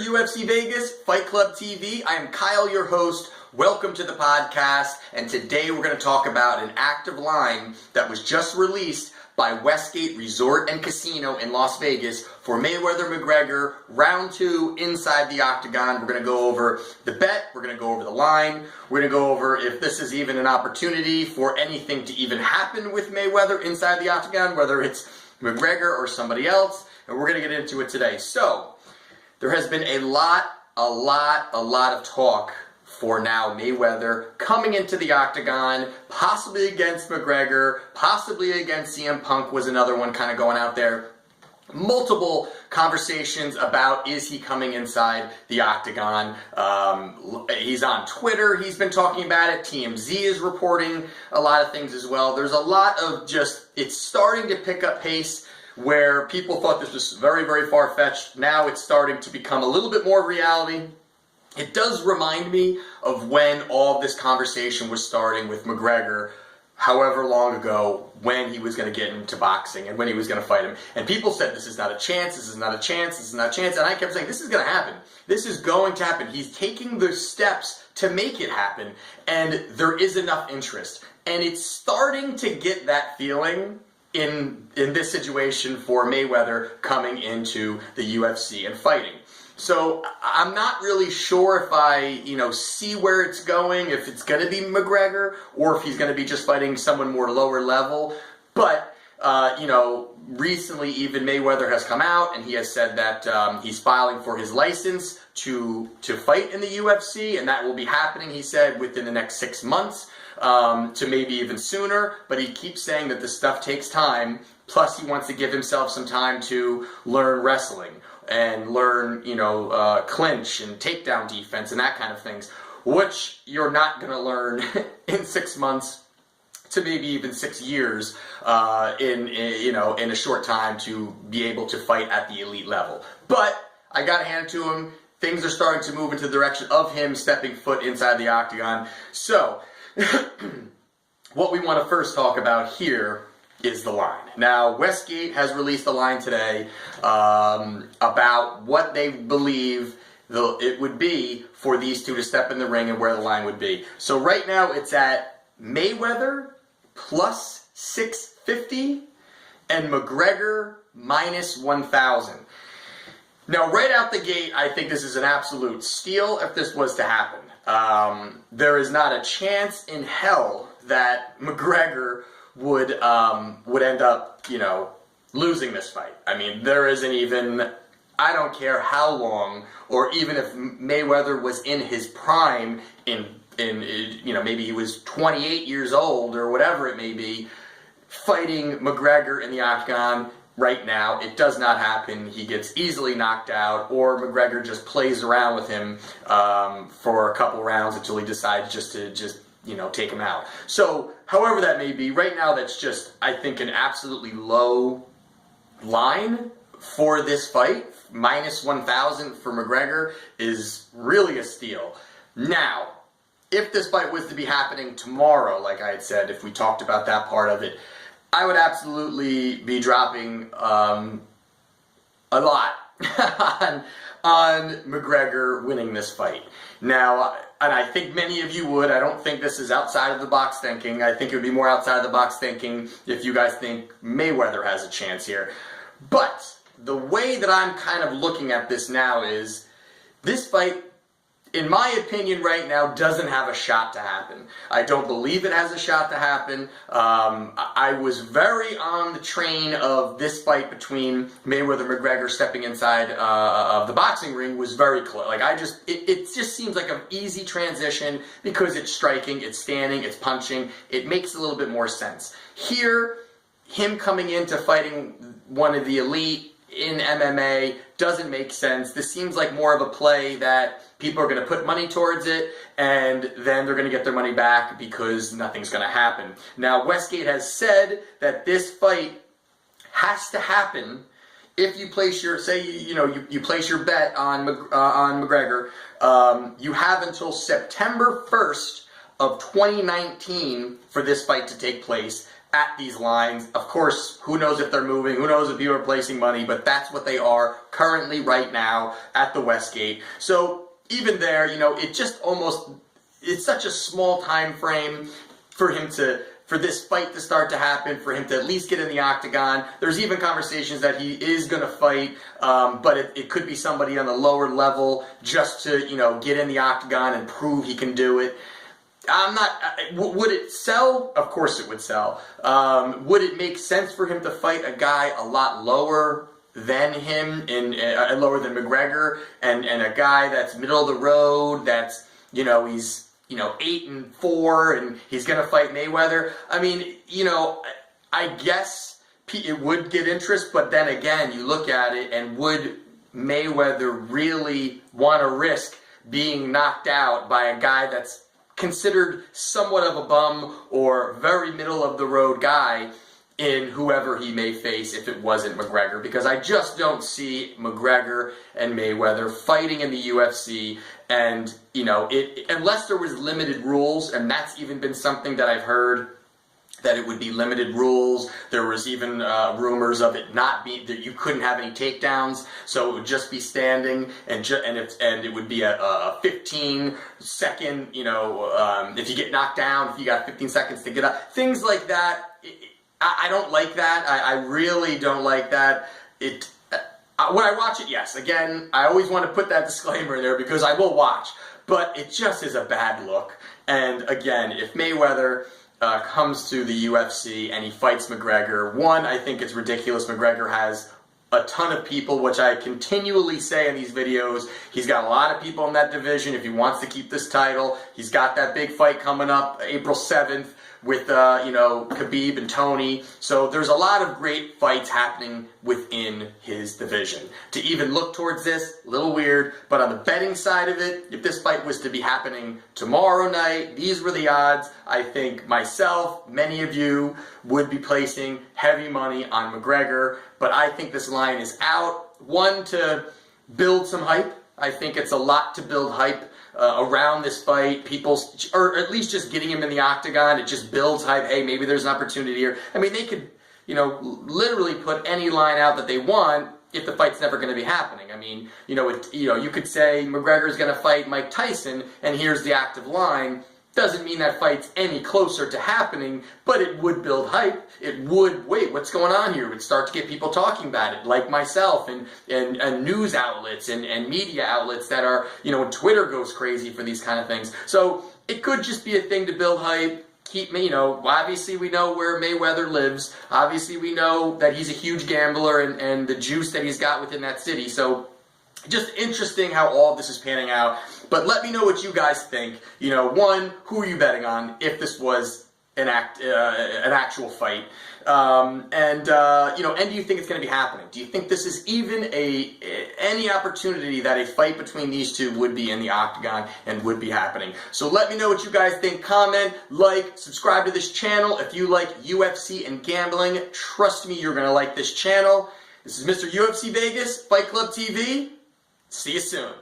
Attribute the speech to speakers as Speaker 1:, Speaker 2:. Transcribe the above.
Speaker 1: UFC Vegas, Fight Club TV. I am Kyle, your host. Welcome to the podcast, and today we're going to talk about an active line that was just released by Westgate Resort and Casino in Las Vegas for Mayweather-McGregor, round 2 inside the octagon. We're going to go over the bet, we're going to go over the line, we're going to go over if this is even an opportunity for anything to even happen with Mayweather inside the octagon, whether it's McGregor or somebody else, and we're going to get into it today. So, there has been a lot of talk for now Mayweather coming into the octagon, possibly against McGregor, possibly against CM Punk was another one kind of going out there. Multiple conversations about is he coming inside the octagon. He's on Twitter, he's been talking about it. TMZ is reporting a lot of things as well. There's a lot of it's starting to pick up pace where people thought this was very far-fetched. Now it's starting to become a little bit more reality. It does remind me of when all this conversation was starting with McGregor, however long ago, when he was going to get into boxing and when he was going to fight him. And people said, this is not a chance, this is not a chance, this is not a chance. And I kept saying, this is going to happen. This is going to happen. He's taking the steps to make it happen. And there is enough interest. And it's starting to get that feeling in this situation for Mayweather coming into the UFC and fighting. So I'm not really sure if I, see where it's going, if it's going to be McGregor or if he's going to be just fighting someone more lower level. But, recently even Mayweather has come out and he has said that he's filing for his license to fight in the UFC, and that will be happening, he said, within the next 6 months. To maybe even sooner, but he keeps saying that this stuff takes time, plus he wants to give himself some time to learn wrestling and learn, clinch and takedown defense and that kind of things, which you're not going to learn in 6 months to maybe even 6 years in a short time to be able to fight at the elite level. But I got to hand it to him. Things are starting to move into the direction of him stepping foot inside the octagon. So, what we want to first talk about here is the line. Now, Westgate has released a line today about what they believe it would be for these two to step in the ring and where the line would be. So right now it's at Mayweather plus 650 and McGregor minus 1,000. Now, right out the gate, I think this is an absolute steal if this was to happen. There is not a chance in hell that McGregor would end up, losing this fight. I mean, there isn't even, I don't care how long, or even if Mayweather was in his prime maybe he was 28 years old or whatever it may be, fighting McGregor in the octagon. Right now, it does not happen. He gets easily knocked out, or McGregor just plays around with him for a couple rounds until he decides to take him out. So, however that may be, right now that's just, I think, an absolutely low line for this fight. Minus 1,000 for McGregor is really a steal. Now, if this fight was to be happening tomorrow, like I had said, if we talked about that part of it, I would absolutely be dropping a lot on McGregor winning this fight. Now, and I think many of you would. I don't think this is outside of the box thinking. I think it would be more outside of the box thinking if you guys think Mayweather has a chance here. But the way that I'm kind of looking at this now is this fight, in my opinion right now, doesn't have a shot to happen. I don't believe it has a shot to happen. I was very on the train of this fight between Mayweather and McGregor stepping inside of the boxing ring was very close. Like, it just seems like an easy transition because it's striking, it's standing, it's punching. It makes a little bit more sense. Here, him coming into fighting one of the elite in MMA doesn't make sense. This seems like more of a play that people are going to put money towards it, and then they're going to get their money back because nothing's going to happen. Now, Westgate has said that this fight has to happen if you place your, you place your bet on McGregor. You have until September 1st of 2019 for this fight to take place. at these lines. Of course, who knows if they're moving, who knows if people are placing money, but that's what they are currently right now at the Westgate. So even there, you know, it just almost, it's such a small time frame for him to, for this fight to start to happen, for him to at least get in the octagon. There's even conversations that he is going to fight, but it could be somebody on a lower level just to, you know, get in the octagon and prove he can do it. I'm not, would it sell? Of course it would sell. Would it make sense for him to fight a guy a lot lower than him, lower than McGregor, and a guy that's middle of the road, that's, you know, he's, you know, 8-4, and he's going to fight Mayweather? I mean, you know, I guess it would get interest, but then again, you look at it, and would Mayweather really want to risk being knocked out by a guy that's considered somewhat of a bum or very middle of the road guy in whoever he may face if it wasn't McGregor? Because I just don't see McGregor and Mayweather fighting in the UFC, and, you know, unless there was limited rules, and that's even been something that I've heard, that it would be limited rules. There was even rumors of it not being, that you couldn't have any takedowns, so it would just be standing, and it would be a 15-second, you know, if you get knocked down, if you got 15 seconds to get up, things like that. I don't like that. I really don't like that. When I watch it, yes, again, I always want to put that disclaimer in there because I will watch, but it just is a bad look. And again, if Mayweather comes to the UFC and he fights McGregor, one, I think it's ridiculous. McGregor has a ton of people, which I continually say in these videos. He's got a lot of people in that division if he wants to keep this title. He's got that big fight coming up April 7th with, you know, Khabib and Tony. So there's a lot of great fights happening within his division. To even look towards this, a little weird, but on the betting side of it, if this fight was to be happening tomorrow night, these were the odds. I think myself, many of you, would be placing heavy money on McGregor, but I think this line is out. One, to build some hype. I think it's a lot to build hype around this fight. People, or at least just getting him in the octagon, it just builds hype. Hey, maybe there's an opportunity here. I mean, they could, you know, literally put any line out that they want if the fight's never going to be happening. I mean, you know, you could say McGregor's going to fight Mike Tyson, and here's the active line. Doesn't mean that fight's any closer to happening, but it would build hype. It would, wait, what's going on here? It would start to get people talking about it, like myself and news outlets and media outlets that are, you know, Twitter goes crazy for these kind of things. So it could just be a thing to build hype. Keep me, you know, obviously we know where Mayweather lives. Obviously we know that he's a huge gambler and the juice that he's got within that city. So just interesting how all of this is panning out. But let me know what you guys think. You know, one, who are you betting on if this was an actual fight? You know, and do you think it's going to be happening? Do you think this is even any opportunity that a fight between these two would be in the octagon and would be happening? So let me know what you guys think. Comment, like, subscribe to this channel. If you like UFC and gambling, trust me, you're going to like this channel. This is Mr. UFC Vegas, Fight Club TV. See you soon.